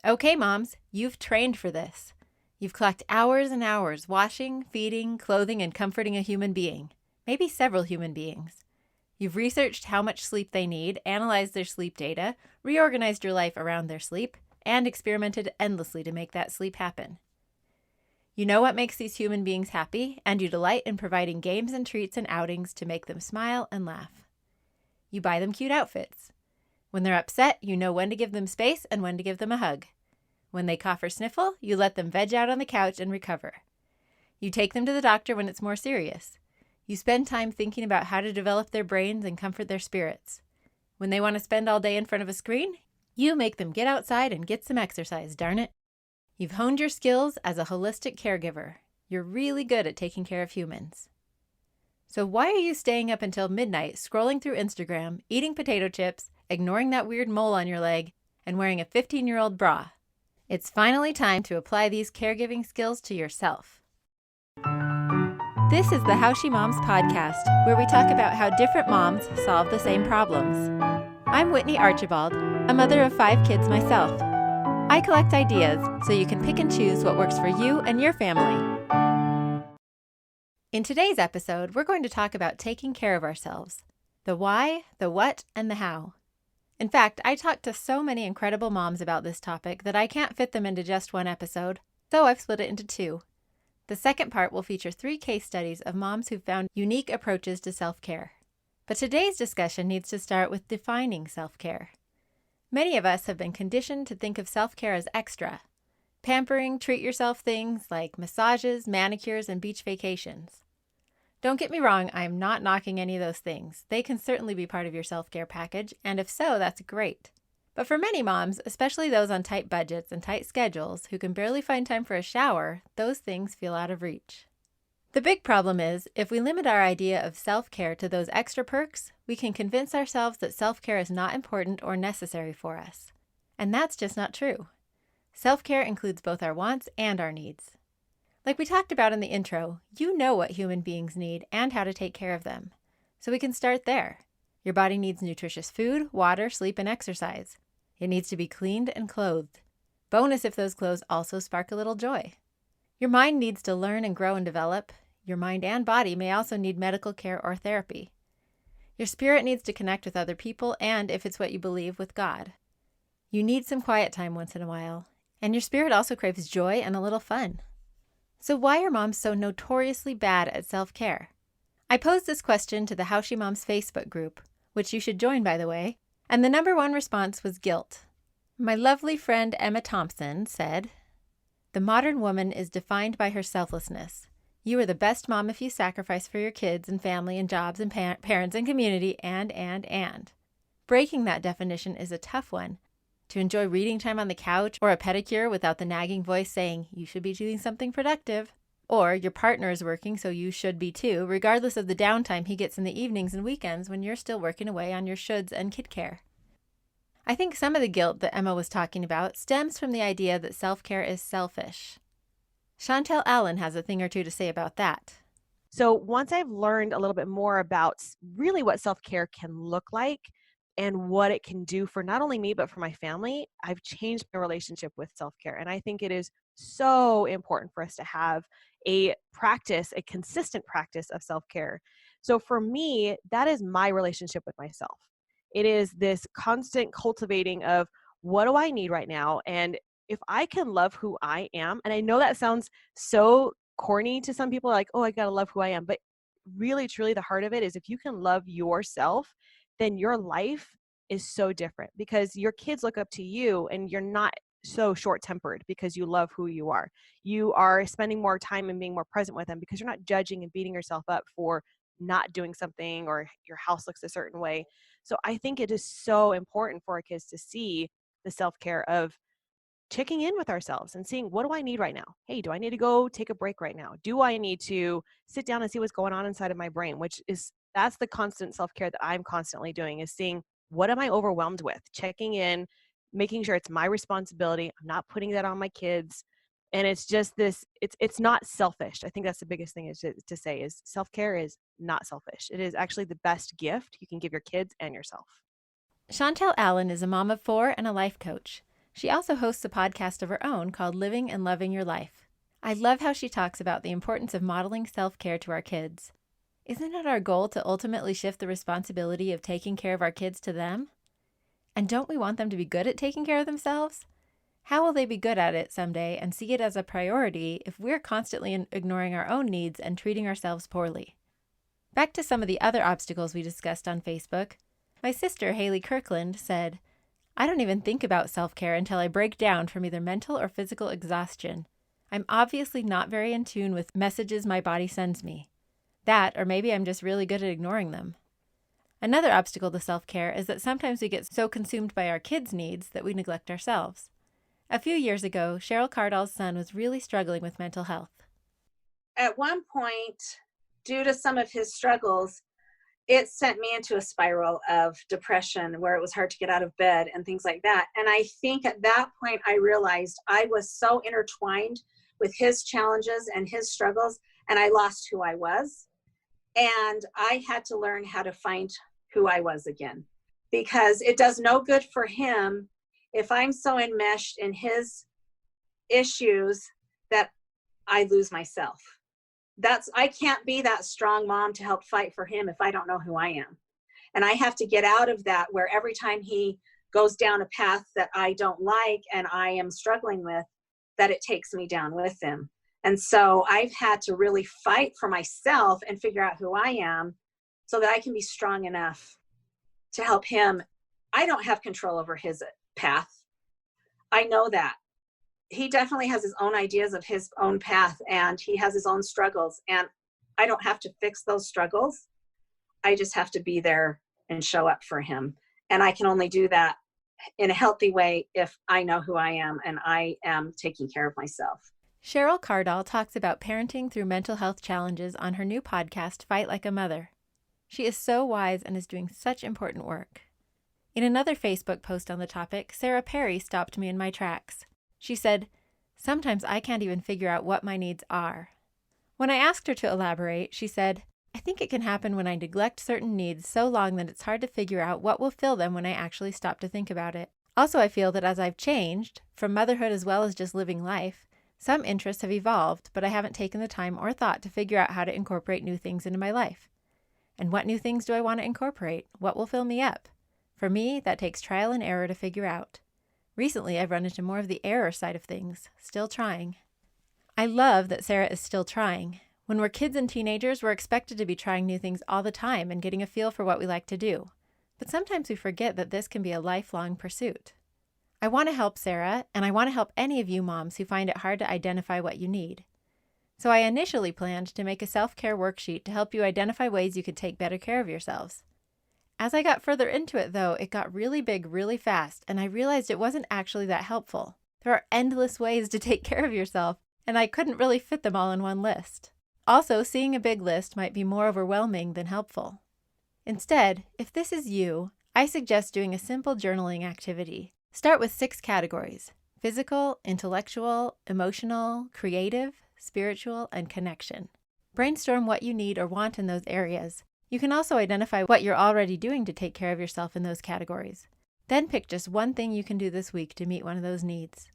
Okay, moms, you've trained for this. You've clocked hours and hours washing, feeding, clothing, and comforting a human being, maybe several human beings. You've researched how much sleep they need, analyzed their sleep data, reorganized your life around their sleep, and experimented endlessly to make that sleep happen. You know what makes these human beings happy, and you delight in providing games and treats and outings to make them smile and laugh. You buy them cute outfits. When they're upset, you know when to give them space and when to give them a hug. When they cough or sniffle, you let them veg out on the couch and recover. You take them to the doctor when it's more serious. You spend time thinking about how to develop their brains and comfort their spirits. When they want to spend all day in front of a screen, you make them get outside and get some exercise, darn it. You've honed your skills as a holistic caregiver. You're really good at taking care of humans. So why are you staying up until midnight scrolling through Instagram, eating potato chips, ignoring that weird mole on your leg, and wearing a 15-year-old bra? It's finally time to apply these caregiving skills to yourself. This is the How She Moms podcast, where we talk about how different moms solve the same problems. I'm Whitney Archibald, a mother of 5 kids myself. I collect ideas so you can pick and choose what works for you and your family. In today's episode, we're going to talk about taking care of ourselves. The why, the what, and the how. In fact, I talked to so many incredible moms about this topic that I can't fit them into just one episode, so I've split it into 2. The second part will feature 3 case studies of moms who've found unique approaches to self-care. But today's discussion needs to start with defining self-care. Many of us have been conditioned to think of self-care as extra. Pampering, treat-yourself things like massages, manicures, and beach vacations. Don't get me wrong, I am not knocking any of those things. They can certainly be part of your self-care package, and if so, that's great. But for many moms, especially those on tight budgets and tight schedules who can barely find time for a shower, those things feel out of reach. The big problem is, if we limit our idea of self-care to those extra perks, we can convince ourselves that self-care is not important or necessary for us. And that's just not true. Self-care includes both our wants and our needs. Like we talked about in the intro, you know what human beings need and how to take care of them. So we can start there. Your body needs nutritious food, water, sleep, and exercise. It needs to be cleaned and clothed. Bonus if those clothes also spark a little joy. Your mind needs to learn and grow and develop. Your mind and body may also need medical care or therapy. Your spirit needs to connect with other people and, if it's what you believe, with God. You need some quiet time once in a while. And your spirit also craves joy and a little fun. So why are moms so notoriously bad at self-care? I posed this question to the How She Moms Facebook group, which you should join, by the way, and the number 1 response was guilt. My lovely friend Emma Thompson said, "The modern woman is defined by her selflessness. You are the best mom if you sacrifice for your kids and family and jobs and parents and community and. Breaking that definition is a tough one. To enjoy reading time on the couch or a pedicure without the nagging voice saying, you should be doing something productive. Or your partner is working, so you should be too, regardless of the downtime he gets in the evenings and weekends when you're still working away on your shoulds and kid care." I think some of the guilt that Emma was talking about stems from the idea that self-care is selfish. Chantel Allen has a thing or two to say about that. So once I've learned a little bit more about really what self-care can look like and what it can do for not only me, but for my family, I've changed my relationship with self-care. And I think it is so important for us to have a consistent practice of self-care. So for me, that is my relationship with myself. It is this constant cultivating of what do I need right now? And if I can love who I am, and I know that sounds so corny to some people, like, oh, I gotta love who I am. But really, truly, the heart of it is if you can love yourself, then your life is so different because your kids look up to you and you're not so short-tempered because you love who you are. You are spending more time and being more present with them because you're not judging and beating yourself up for not doing something or your house looks a certain way. So I think it is so important for our kids to see the self-care of checking in with ourselves and seeing, what do I need right now? Hey, do I need to go take a break right now? Do I need to sit down and see what's going on inside of my brain? That's the constant self-care that I'm constantly doing, is seeing, what am I overwhelmed with? Checking in, making sure it's my responsibility. I'm not putting that on my kids. And it's just this, it's not selfish. I think that's the biggest thing is to say is self-care is not selfish. It is actually the best gift you can give your kids and yourself. Chantel Allen is a mom of 4 and a life coach. She also hosts a podcast of her own called Living and Loving Your Life. I love how she talks about the importance of modeling self-care to our kids. Isn't it our goal to ultimately shift the responsibility of taking care of our kids to them? And don't we want them to be good at taking care of themselves? How will they be good at it someday and see it as a priority if we're constantly ignoring our own needs and treating ourselves poorly? Back to some of the other obstacles we discussed on Facebook. My sister, Haley Kirkland, said, "I don't even think about self-care until I break down from either mental or physical exhaustion. I'm obviously not very in tune with messages my body sends me. That, or maybe I'm just really good at ignoring them." Another obstacle to self-care is that sometimes we get so consumed by our kids' needs that we neglect ourselves. A few years ago, Cheryl Cardall's son was really struggling with mental health. At one point, due to some of his struggles, it sent me into a spiral of depression where it was hard to get out of bed and things like that. And I think at that point, I realized I was so intertwined with his challenges and his struggles, and I lost who I was. And I had to learn how to find who I was again, because it does no good for him if I'm so enmeshed in his issues that I lose myself. I can't be that strong mom to help fight for him if I don't know who I am. And I have to get out of that, where every time he goes down a path that I don't like and I am struggling with, that it takes me down with him. And so I've had to really fight for myself and figure out who I am so that I can be strong enough to help him. I don't have control over his path. I know that. He definitely has his own ideas of his own path, and he has his own struggles, and I don't have to fix those struggles. I just have to be there and show up for him. And I can only do that in a healthy way if I know who I am and I am taking care of myself. Cheryl Cardall talks about parenting through mental health challenges on her new podcast, Fight Like a Mother. She is so wise and is doing such important work. In another Facebook post on the topic, Sarah Perry stopped me in my tracks. She said, "Sometimes I can't even figure out what my needs are." When I asked her to elaborate, she said, "I think it can happen when I neglect certain needs so long that it's hard to figure out what will fill them when I actually stop to think about it. Also, I feel that as I've changed, from motherhood as well as just living life, some interests have evolved, but I haven't taken the time or thought to figure out how to incorporate new things into my life. And what new things do I want to incorporate? What will fill me up? For me, that takes trial and error to figure out. Recently, I've run into more of the error side of things, still trying." I love that Sarah is still trying. When we're kids and teenagers, we're expected to be trying new things all the time and getting a feel for what we like to do. But sometimes we forget that this can be a lifelong pursuit. I want to help Sarah, and I want to help any of you moms who find it hard to identify what you need. So I initially planned to make a self-care worksheet to help you identify ways you could take better care of yourselves. As I got further into it, though, it got really big really fast, and I realized it wasn't actually that helpful. There are endless ways to take care of yourself, and I couldn't really fit them all in one list. Also, seeing a big list might be more overwhelming than helpful. Instead, if this is you, I suggest doing a simple journaling activity. Start with 6 categories: physical, intellectual, emotional, creative, spiritual, and connection. Brainstorm what you need or want in those areas. You can also identify what you're already doing to take care of yourself in those categories. Then pick just one thing you can do this week to meet one of those needs.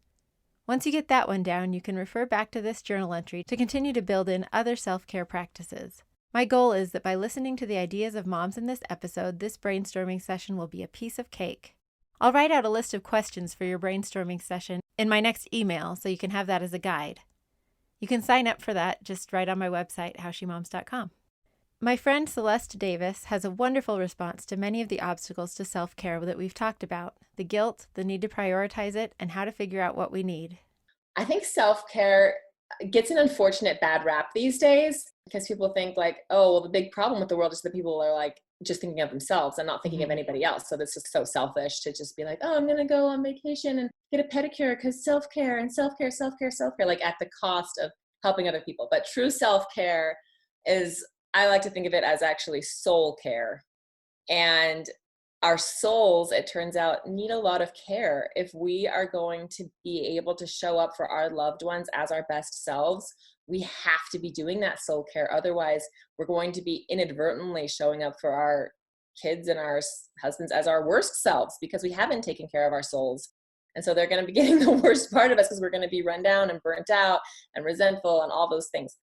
Once you get that one down, you can refer back to this journal entry to continue to build in other self-care practices. My goal is that by listening to the ideas of moms in this episode, this brainstorming session will be a piece of cake. I'll write out a list of questions for your brainstorming session in my next email so you can have that as a guide. You can sign up for that just right on my website, howshemoms.com. My friend Celeste Davis has a wonderful response to many of the obstacles to self-care that we've talked about: the guilt, the need to prioritize it, and how to figure out what we need. I think self-care gets an unfortunate bad rap these days because people think like, oh, well, the big problem with the world is that people are like just thinking of themselves and not thinking of anybody else. So this is so selfish to just be like, oh, I'm going to go on vacation and get a pedicure because self-care and self-care, self-care, self-care, like at the cost of helping other people. But true self-care is, I like to think of it as actually soul care. And our souls, it turns out, need a lot of care. If we are going to be able to show up for our loved ones as our best selves, we have to be doing that soul care. Otherwise, we're going to be inadvertently showing up for our kids and our husbands as our worst selves because we haven't taken care of our souls. And so they're going to be getting the worst part of us because we're going to be run down and burnt out and resentful and all those things.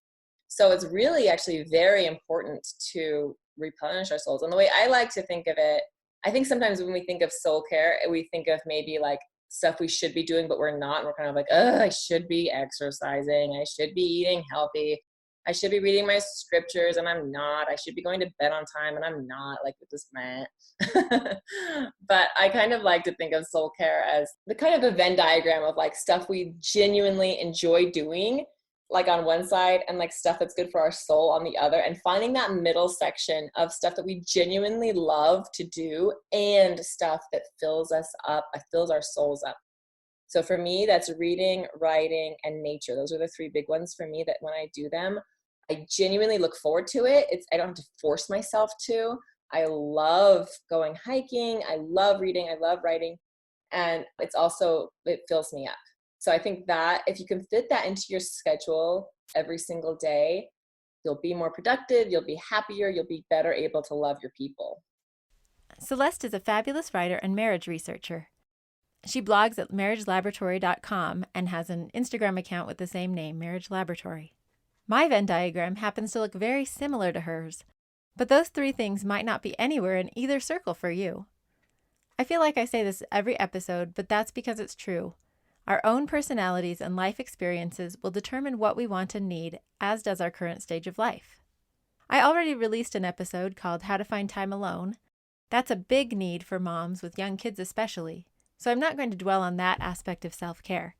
So it's really actually very important to replenish our souls. And the way I like to think of it, I think sometimes when we think of soul care, we think of maybe like stuff we should be doing, but we're not. And we're kind of like, oh, I should be exercising. I should be eating healthy. I should be reading my scriptures and I'm not. I should be going to bed on time and I'm not, like with this man. But I kind of like to think of soul care as the kind of a Venn diagram of like stuff we genuinely enjoy doing, like on one side, and like stuff that's good for our soul on the other, and finding that middle section of stuff that we genuinely love to do and stuff that fills us up, fills our souls up. So for me, that's reading, writing, and nature. Those are the three big ones for me that when I do them, I genuinely look forward to it. I don't have to force myself to. I love going hiking. I love reading. I love writing. And it fills me up. So I think that if you can fit that into your schedule every single day, you'll be more productive, you'll be happier, you'll be better able to love your people. Celeste is a fabulous writer and marriage researcher. She blogs at marriagelaboratory.com and has an Instagram account with the same name, Marriage Laboratory. My Venn diagram happens to look very similar to hers, but those three things might not be anywhere in either circle for you. I feel like I say this every episode, but that's because it's true. Our own personalities and life experiences will determine what we want and need, as does our current stage of life. I already released an episode called How to Find Time Alone. That's a big need for moms with young kids especially, so I'm not going to dwell on that aspect of self-care.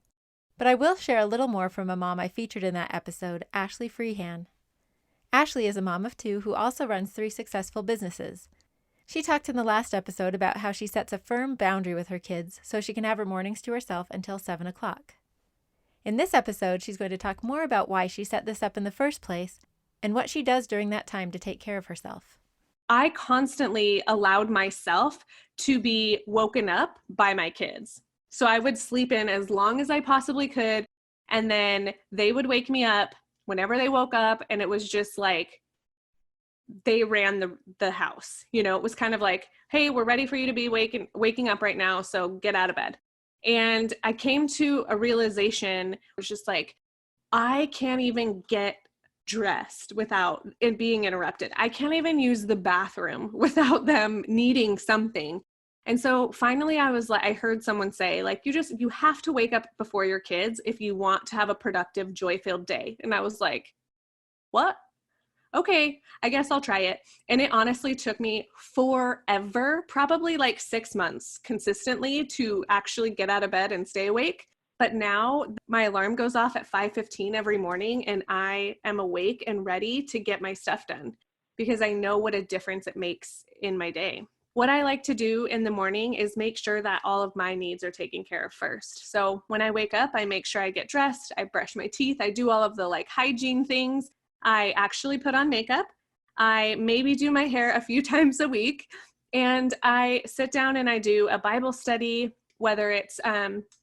But I will share a little more from a mom I featured in that episode, Ashley Freehan. Ashley is a mom of 2 who also runs 3 successful businesses. She talked in the last episode about how she sets a firm boundary with her kids so she can have her mornings to herself until 7 o'clock. In this episode, she's going to talk more about why she set this up in the first place and what she does during that time to take care of herself. I constantly allowed myself to be woken up by my kids. So I would sleep in as long as I possibly could, and then they would wake me up whenever they woke up, and it was just like they ran the house. You know, it was kind of like, hey, we're ready for you to be waking up right now, so get out of bed. And I came to a realization, it was just like, I can't even get dressed without it being interrupted. I can't even use the bathroom without them needing something. And so finally I heard someone say, like, you have to wake up before your kids if you want to have a productive, joy-filled day. And I was like, what? Okay, I guess I'll try it. And it honestly took me forever, probably like 6 months consistently to actually get out of bed and stay awake. But now my alarm goes off at 5:15 every morning and I am awake and ready to get my stuff done because I know what a difference it makes in my day. What I like to do in the morning is make sure that all of my needs are taken care of first. So when I wake up, I make sure I get dressed, I brush my teeth, I do all of the like hygiene things. I actually put on makeup. I maybe do my hair a few times a week, and I sit down and I do a Bible study, whether it's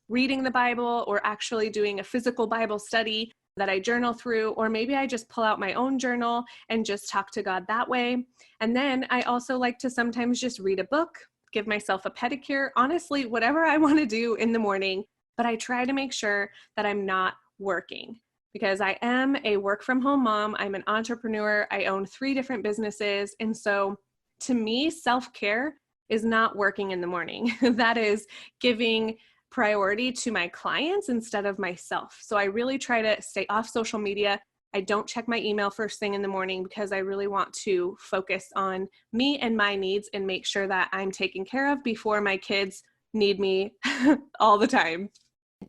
reading the Bible or actually doing a physical Bible study that I journal through, or maybe I just pull out my own journal and just talk to God that way. And then I also like to sometimes just read a book, give myself a pedicure, honestly, whatever I want to do in the morning, but I try to make sure that I'm not working because I am a work from home mom. I'm an entrepreneur. I own 3 different businesses. And so to me, self-care is not working in the morning. That is giving priority to my clients instead of myself. So I really try to stay off social media. I don't check my email first thing in the morning because I really want to focus on me and my needs and make sure that I'm taken care of before my kids need me all the time.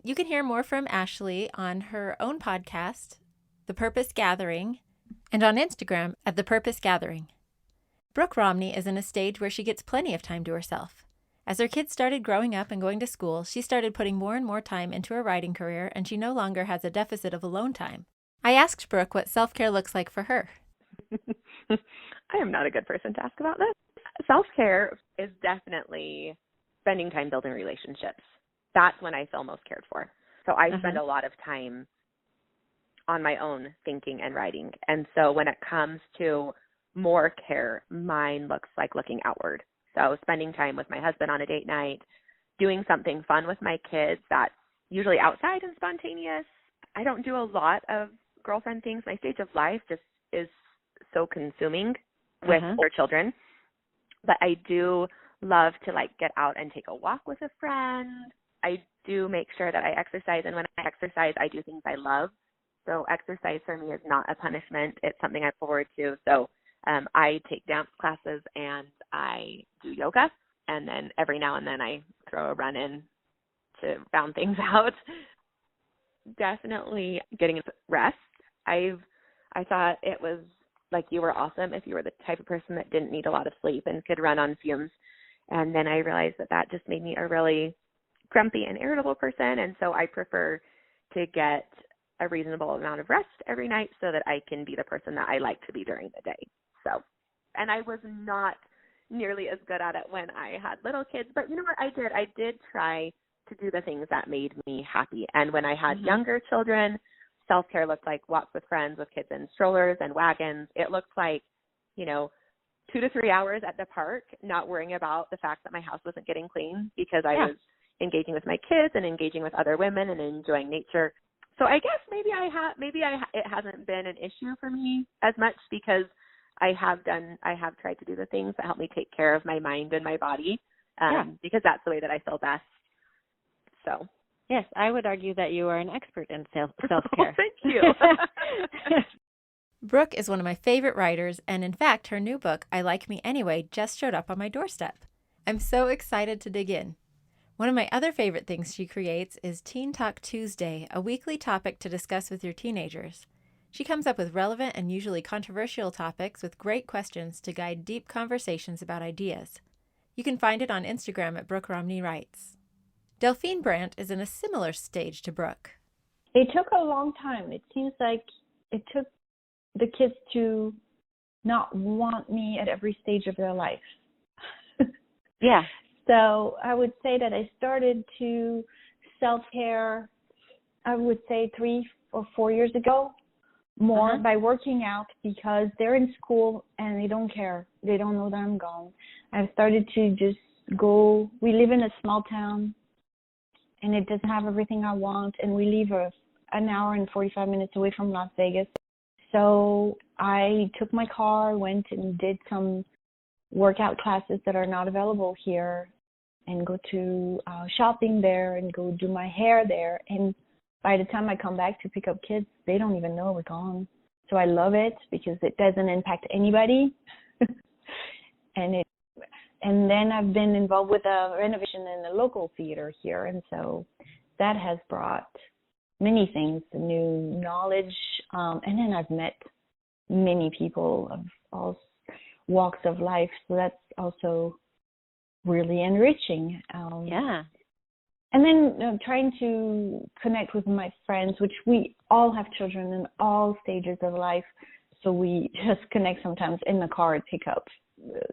You can hear more from Ashley on her own podcast, The Purpose Gathering, and on Instagram at The Purpose Gathering. Brooke Romney is in a stage where she gets plenty of time to herself. As her kids started growing up and going to school, she started putting more and more time into her writing career, and she no longer has a deficit of alone time. I asked Brooke what self-care looks like for her. I am not a good person to ask about this. Self-care is definitely spending time building relationships. That's when I feel most cared for. So I spend a lot of time on my own thinking and writing. And so when it comes to more care, mine looks like looking outward. So spending time with my husband on a date night, doing something fun with my kids that's usually outside and spontaneous. I don't do a lot of girlfriend things. My stage of life just is so consuming with older children. But I do love to like get out and take a walk with a friend. I do make sure that I exercise, and when I exercise, I do things I love. So exercise for me is not a punishment. It's something I look forward to. So I take dance classes and I do yoga, and then every now and then I throw a run in to round things out. Definitely getting rest. I thought it was like you were awesome if you were the type of person that didn't need a lot of sleep and could run on fumes. And then I realized that just made me a really grumpy and irritable person. And so I prefer to get a reasonable amount of rest every night so that I can be the person that I like to be during the day. So, and I was not nearly as good at it when I had little kids, but you know what I did try to do the things that made me happy. And when I had younger children, self-care looked like walks with friends with kids in strollers and wagons. It looked like, 2 to 3 hours at the park, not worrying about the fact that my house wasn't getting clean because I was engaging with my kids and engaging with other women and enjoying nature. So I guess it hasn't been an issue for me as much because I have tried to do the things that help me take care of my mind and my body because that's the way that I feel best. So. Yes, I would argue that you are an expert in self-care. Thank you. Brooke is one of my favorite writers, and in fact, her new book, I Like Me Anyway, just showed up on my doorstep. I'm so excited to dig in. One of my other favorite things she creates is Teen Talk Tuesday, a weekly topic to discuss with your teenagers. She comes up with relevant and usually controversial topics with great questions to guide deep conversations about ideas. You can find it on Instagram at Brooke Romney Writes. Delphine Brandt is in a similar stage to Brooke. It took a long time. It seems like it took the kids to not want me at every stage of their life. Yeah. So I would say that I started to self-care, I would say 3 or 4 years ago, more by working out because they're in school and they don't care. They don't know that I'm gone. I've started to just go. We live in a small town and it doesn't have everything I want, and we live an hour and 45 minutes away from Las Vegas. So I took my car, went and did some workout classes that are not available here, and go to shopping there and go do my hair there. And by the time I come back to pick up kids, they don't even know we're gone. So I love it because it doesn't impact anybody. And then I've been involved with a renovation in the local theater here. And so that has brought many things, new knowledge. And then I've met many people of all walks of life. So that's also really enriching. And then trying to connect with my friends, which we all have children in all stages of life. So we just connect sometimes in the car at pickup.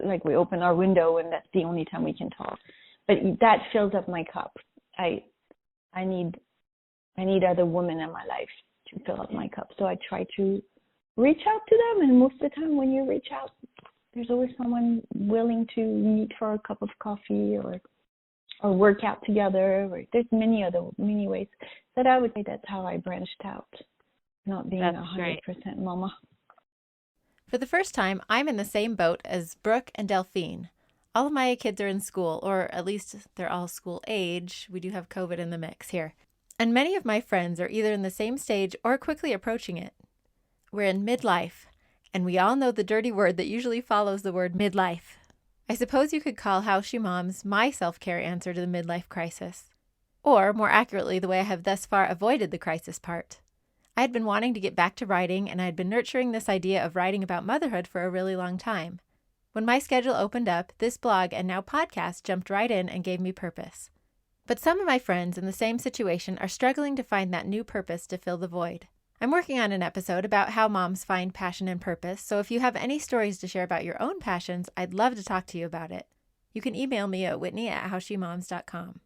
Like we open our window and that's the only time we can talk. But that fills up my cup. I need other women in my life to fill up my cup. So I try to reach out to them. And most of the time when you reach out, there's always someone willing to meet for a cup of coffee or work out together. Or there's many ways that I would say that's how I branched out, not being 100% mama. For the first time, I'm in the same boat as Brooke and Delphine. All of my kids are in school, or at least they're all school age. We do have COVID in the mix here. And many of my friends are either in the same stage or quickly approaching it. We're in midlife, and we all know the dirty word that usually follows the word midlife. I suppose you could call How She Moms my self-care answer to the midlife crisis. Or, more accurately, the way I have thus far avoided the crisis part. I had been wanting to get back to writing, and I had been nurturing this idea of writing about motherhood for a really long time. When my schedule opened up, this blog and now podcast jumped right in and gave me purpose. But some of my friends in the same situation are struggling to find that new purpose to fill the void. I'm working on an episode about how moms find passion and purpose, so if you have any stories to share about your own passions, I'd love to talk to you about it. You can email me at whitney@howshemoms.com.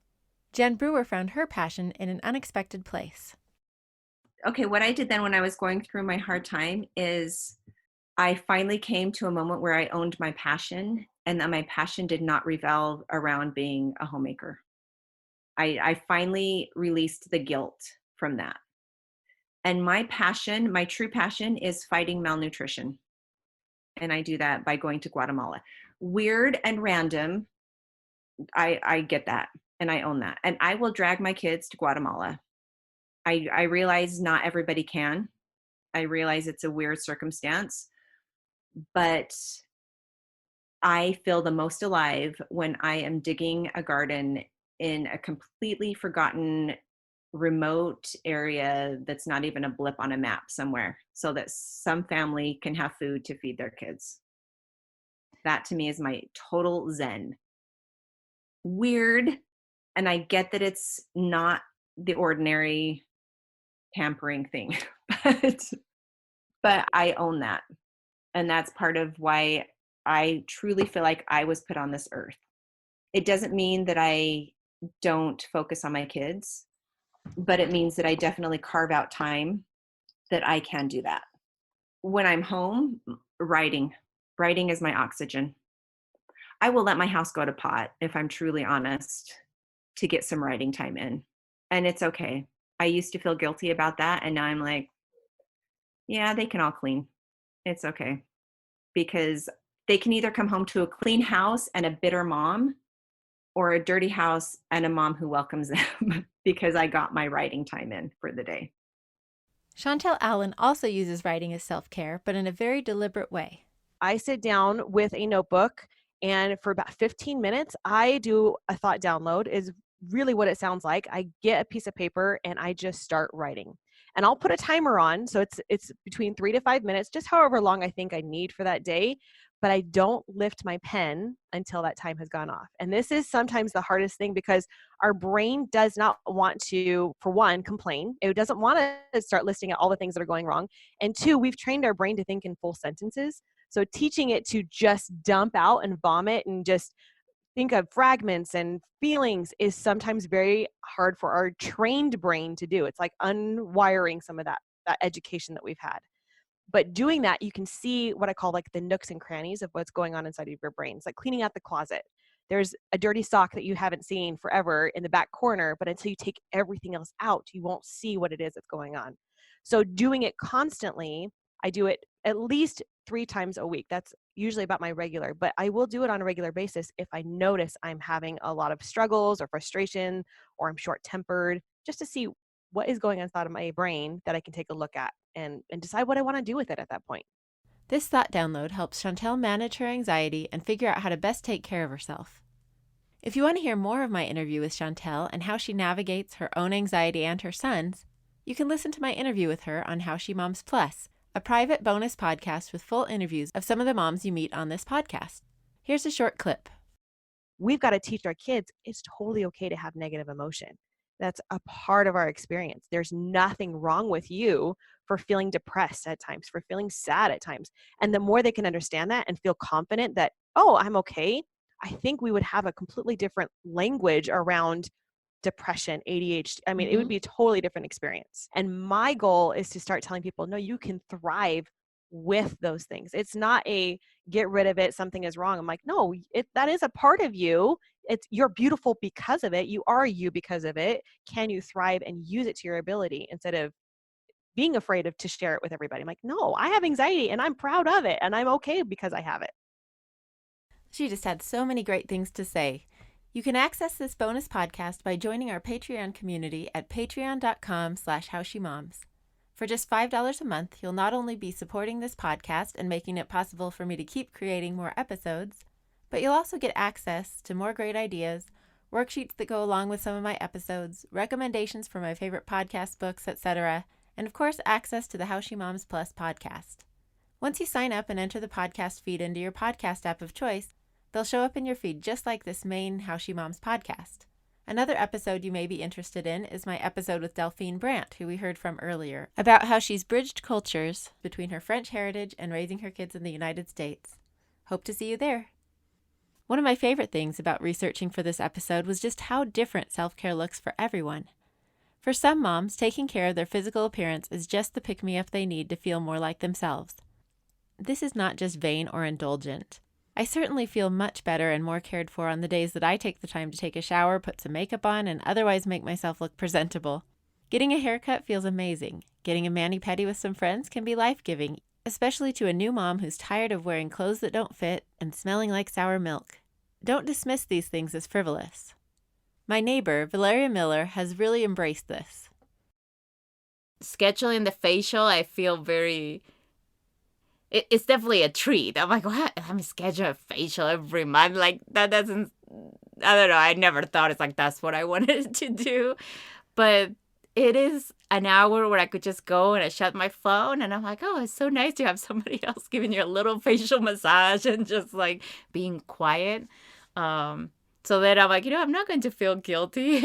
Jen Brewer found her passion in an unexpected place. Okay, what I did then when I was going through my hard time is I finally came to a moment where I owned my passion, and that my passion did not revolve around being a homemaker. I finally released the guilt from that. And my passion, my true passion, is fighting malnutrition. And I do that by going to Guatemala. Weird and random, I get that, and I own that. And I will drag my kids to Guatemala. I realize not everybody can. I realize it's a weird circumstance, but I feel the most alive when I am digging a garden in a completely forgotten remote area that's not even a blip on a map somewhere, so that some family can have food to feed their kids. That to me is my total zen. Weird, and I get that it's not the ordinary pampering thing, but I own that. And that's part of why I truly feel like I was put on this earth. It doesn't mean that I don't focus on my kids, but it means that I definitely carve out time that I can do that. When I'm home, writing is my oxygen. I will let my house go to pot, if I'm truly honest, to get some writing time in. And it's okay. I used to feel guilty about that. And now I'm like, yeah, they can all clean. It's okay. Because they can either come home to a clean house and a bitter mom, or a dirty house and a mom who welcomes them, because I got my writing time in for the day. Chantel Allen also uses writing as self-care, but in a very deliberate way. I sit down with a notebook, and for about 15 minutes, I do a thought download, is really what it sounds like. I get a piece of paper and I just start writing. And I'll put a timer on, so it's between 3 to 5 minutes, just however long I think I need for that day. But I don't lift my pen until that time has gone off. And this is sometimes the hardest thing, because our brain does not want to, for one, complain. It doesn't want to start listing out all the things that are going wrong. And two, we've trained our brain to think in full sentences. So teaching it to just dump out and vomit and just think of fragments and feelings is sometimes very hard for our trained brain to do. It's like unwiring some of that education that we've had. But doing that, you can see what I call like the nooks and crannies of what's going on inside of your brain. It's like cleaning out the closet. There's a dirty sock that you haven't seen forever in the back corner, but until you take everything else out, you won't see what it is that's going on. So doing it constantly, I do it at least 3 times a week. That's usually about my regular, but I will do it on a regular basis if I notice I'm having a lot of struggles or frustration, or I'm short-tempered, just to see what is going on inside of my brain that I can take a look at and decide what I want to do with it at that point. This thought download helps Chantel manage her anxiety and figure out how to best take care of herself. If you want to hear more of my interview with Chantel and how she navigates her own anxiety and her son's, you can listen to my interview with her on How She Moms Plus, a private bonus podcast with full interviews of some of the moms you meet on this podcast. Here's a short clip. We've got to teach our kids it's totally okay to have negative emotion. That's a part of our experience. There's nothing wrong with you for feeling depressed at times, for feeling sad at times. And the more they can understand that and feel confident that, oh, I'm okay, I think we would have a completely different language around depression, ADHD. I mean, it would be a totally different experience. And my goal is to start telling people, no, you can thrive with those things. It's not a get rid of it, something is wrong. I'm like, no, that is a part of you. You're beautiful because of it. You are you because of it. Can you thrive and use it to your ability instead of being afraid to share it with everybody? I'm like, no, I have anxiety and I'm proud of it and I'm okay because I have it. She just had so many great things to say. You can access this bonus podcast by joining our Patreon community at patreon.com/howshemoms. For just $5 a month, you'll not only be supporting this podcast and making it possible for me to keep creating more episodes, but you'll also get access to more great ideas, worksheets that go along with some of my episodes, recommendations for my favorite podcast books, etc., and of course, access to the How She Moms Plus podcast. Once you sign up and enter the podcast feed into your podcast app of choice, they'll show up in your feed just like this main How She Moms podcast. Another episode you may be interested in is my episode with Delphine Brandt, who we heard from earlier, about how she's bridged cultures between her French heritage and raising her kids in the United States. Hope to see you there. One of my favorite things about researching for this episode was just how different self-care looks for everyone. For some moms, taking care of their physical appearance is just the pick-me-up they need to feel more like themselves. This is not just vain or indulgent. I certainly feel much better and more cared for on the days that I take the time to take a shower, put some makeup on, and otherwise make myself look presentable. Getting a haircut feels amazing. Getting a mani-pedi with some friends can be life-giving, especially to a new mom who's tired of wearing clothes that don't fit and smelling like sour milk. Don't dismiss these things as frivolous. My neighbor, Valeria Miller, has really embraced this. Scheduling the facial, I feel very... It's definitely a treat. I'm like, what? I'm scheduling a facial every month. Like, that doesn't... I don't know. I never thought it's like that's what I wanted to do. But it is an hour where I could just go and I shut my phone and I'm like, oh, it's so nice to have somebody else giving you a little facial massage and just like being quiet. So then I'm like, I'm not going to feel guilty.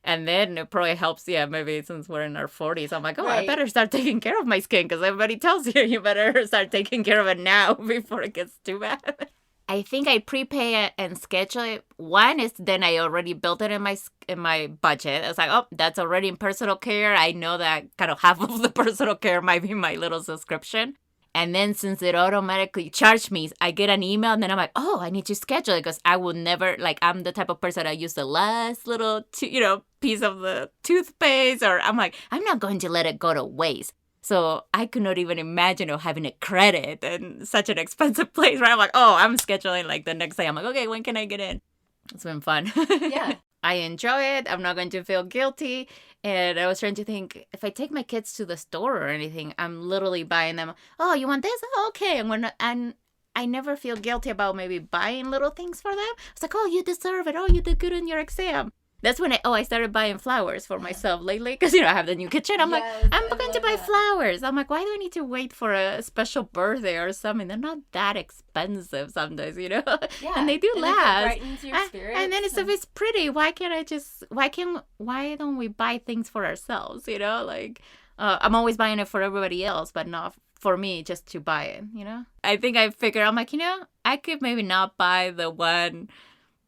And then it probably helps, maybe since we're in our 40s, I'm like, I better start taking care of my skin because everybody tells you better start taking care of it now before it gets too bad. I think I prepay it and schedule it. One is then I already built it in my budget. It's like, oh, that's already in personal care. I know that kind of half of the personal care might be my little subscription. And then since it automatically charged me, I get an email and then I'm like, oh, I need to schedule it because I will never, I'm the type of person that use the last little, piece of the toothpaste, or I'm like, I'm not going to let it go to waste. So I could not even imagine having a credit in such an expensive place where I'm like, oh, I'm scheduling like the next day. I'm like, okay, when can I get in? It's been fun. Yeah. I enjoy it. I'm not going to feel guilty. And I was trying to think, if I take my kids to the store or anything, I'm literally buying them, oh, you want this? Oh, okay. And I never feel guilty about maybe buying little things for them. It's like, oh, you deserve it. Oh, you did good in your exam. That's when I started buying flowers for myself lately because, I have the new kitchen. I'm like, I'm going to buy flowers. I'm like, why do I need to wait for a special birthday or something? They're not that expensive sometimes, Yeah. And they do last. And then if it's pretty, why don't we buy things for ourselves, I'm always buying it for everybody else, but not for me just to buy it, I think I figured, I'm like, I could maybe not buy the one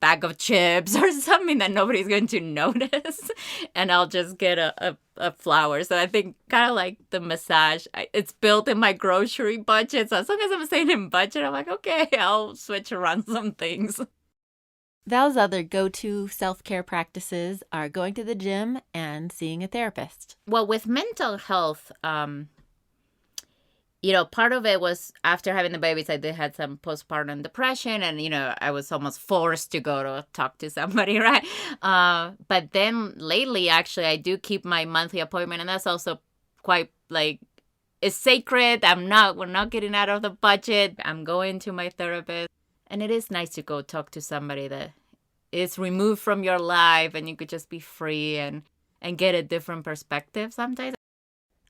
bag of chips or something that nobody's going to notice, and I'll just get a flower. So I think kind of like the massage, it's built in my grocery budget. So as long as I'm staying in budget, I'm like, okay, I'll switch around some things. Val's other go-to self-care practices are going to the gym and seeing a therapist. Well, with mental health, part of it was after having the babies, I did had some postpartum depression and, I was almost forced to go to talk to somebody, right? But then lately, actually, I do keep my monthly appointment, and that's also quite it's sacred. We're not getting out of the budget. I'm going to my therapist, and it is nice to go talk to somebody that is removed from your life and you could just be free and get a different perspective sometimes.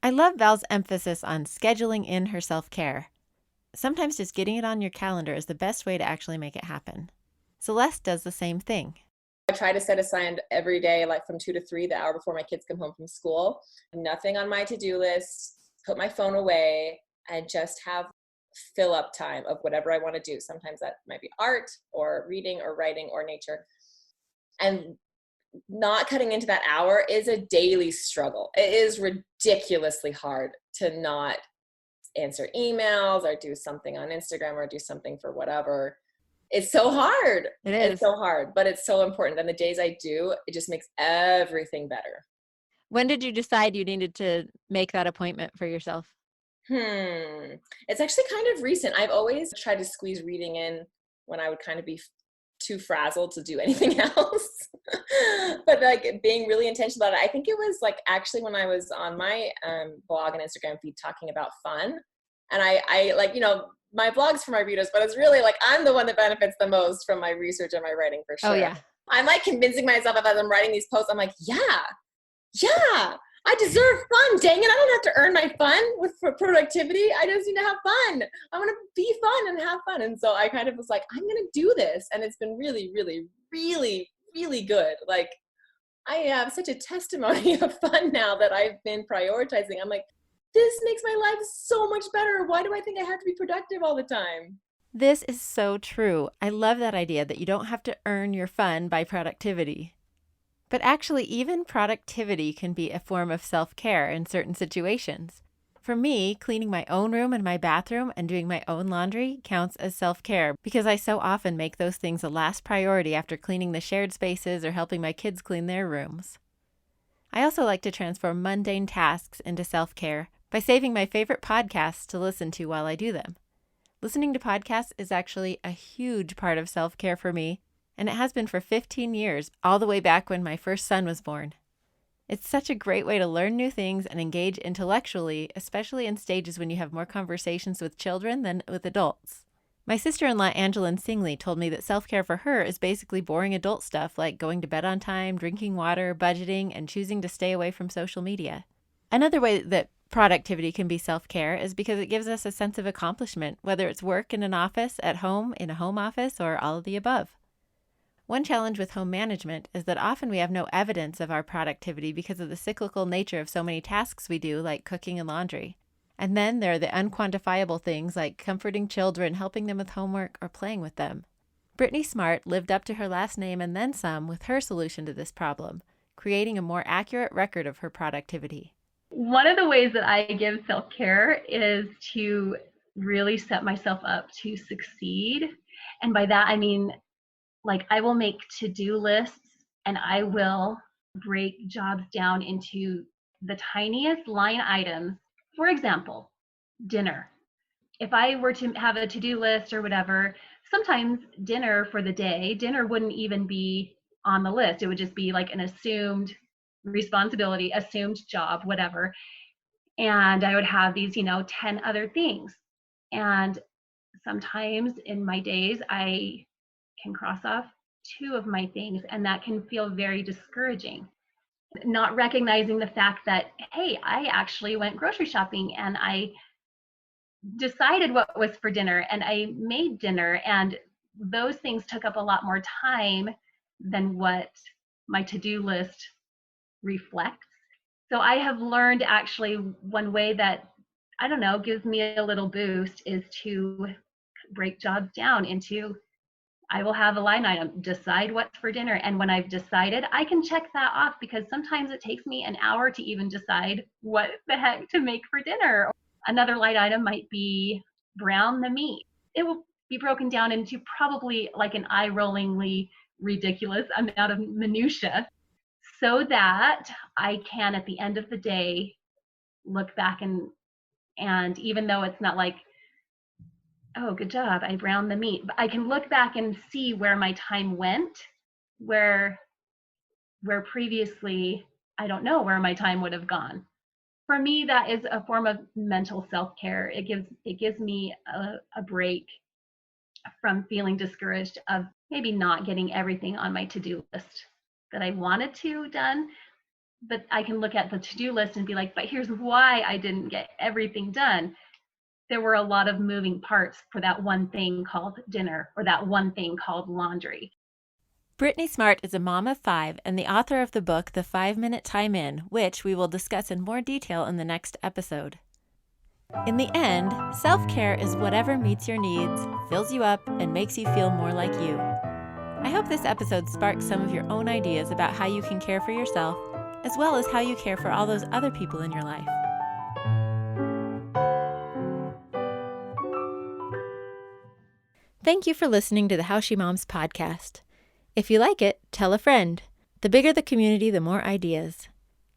I love Val's emphasis on scheduling in her self-care. Sometimes just getting it on your calendar is the best way to actually make it happen. Celeste does the same thing. I try to set aside every day, from 2 to 3, the hour before my kids come home from school. Nothing on my to-do list, put my phone away, and just have fill-up time of whatever I want to do. Sometimes that might be art or reading or writing or nature. And not cutting into that hour is a daily struggle. It is ridiculously hard to not answer emails or do something on Instagram or do something for whatever. It's so hard. It's so hard, but it's so important. And the days I do, it just makes everything better. When did you decide you needed to make that appointment for yourself? It's actually kind of recent. I've always tried to squeeze reading in when I would kind of be too frazzled to do anything else. But being really intentional about it. I think it was actually when I was on my blog and Instagram feed talking about fun. And I my blog's for my readers, but it's really I'm the one that benefits the most from my research and my writing for sure. Oh yeah. I'm convincing myself as I'm writing these posts, I'm like, yeah, I deserve fun. Dang it. I don't have to earn my fun for productivity. I just need to have fun. I want to be fun and have fun. And so I kind of was like, I'm going to do this. And it's been really, really, really, really good. I have such a testimony of fun now that I've been prioritizing. I'm like, this makes my life so much better. Why do I think I have to be productive all the time? This is so true. I love that idea that you don't have to earn your fun by productivity. But actually, even productivity can be a form of self-care in certain situations. For me, cleaning my own room and my bathroom and doing my own laundry counts as self-care because I so often make those things a last priority after cleaning the shared spaces or helping my kids clean their rooms. I also like to transform mundane tasks into self-care by saving my favorite podcasts to listen to while I do them. Listening to podcasts is actually a huge part of self-care for me, and it has been for 15 years, all the way back when my first son was born. It's such a great way to learn new things and engage intellectually, especially in stages when you have more conversations with children than with adults. My sister-in-law, Angeline Singley, told me that self-care for her is basically boring adult stuff like going to bed on time, drinking water, budgeting, and choosing to stay away from social media. Another way that productivity can be self-care is because it gives us a sense of accomplishment, whether it's work in an office, at home, in a home office, or all of the above. One challenge with home management is that often we have no evidence of our productivity because of the cyclical nature of so many tasks we do, like cooking and laundry. And then there are the unquantifiable things like comforting children, helping them with homework, or playing with them. Brittany Smart lived up to her last name and then some with her solution to this problem, creating a more accurate record of her productivity. One of the ways that I give self-care is to really set myself up to succeed. And by that, I mean, like, I will make to-do lists and I will break jobs down into the tiniest line items. For example, dinner. If I were to have a to-do list or whatever, sometimes dinner for the day, dinner wouldn't even be on the list. It would just be like an assumed responsibility, assumed job, whatever. And I would have these, 10 other things. And sometimes in my days, I can cross off 2 of my things, and that can feel very discouraging. Not recognizing the fact that, hey, I actually went grocery shopping and I decided what was for dinner and I made dinner, and those things took up a lot more time than what my to-do list reflects. So I have learned actually one way that, I don't know, gives me a little boost is to break jobs down into, I will have a line item, decide what's for dinner. And when I've decided, I can check that off, because sometimes it takes me an hour to even decide what the heck to make for dinner. Another line item might be brown the meat. It will be broken down into probably like an eye-rollingly ridiculous amount of minutia, so that I can, at the end of the day, look back and even though it's not like, oh, good job, I browned the meat, but I can look back and see where my time went, where previously I don't know where my time would have gone. For me, that is a form of mental self-care. It gives me a break from feeling discouraged of maybe not getting everything on my to-do list that I wanted to done. But I can look at the to-do list and be like, but here's why I didn't get everything done. There were a lot of moving parts for that one thing called dinner, or that one thing called laundry. Brittany Smart is a mom of 5 and the author of the book, The 5-Minute Time In, which we will discuss in more detail in the next episode. In the end, self-care is whatever meets your needs, fills you up, and makes you feel more like you. I hope this episode sparks some of your own ideas about how you can care for yourself, as well as how you care for all those other people in your life. Thank you for listening to the How She Moms podcast. If you like it, tell a friend. The bigger the community, the more ideas.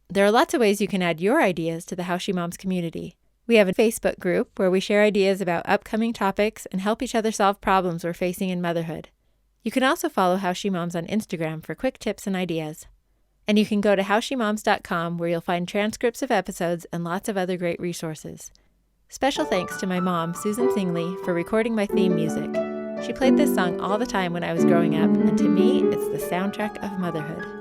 There are lots of ways you can add your ideas to the How She Moms community. We have a Facebook group where we share ideas about upcoming topics and help each other solve problems we're facing in motherhood. You can also follow How She Moms on Instagram for quick tips and ideas. And you can go to howshemoms.com where you'll find transcripts of episodes and lots of other great resources. Special thanks to my mom, Susan Singley, for recording my theme music. She played this song all the time when I was growing up, and to me, it's the soundtrack of motherhood.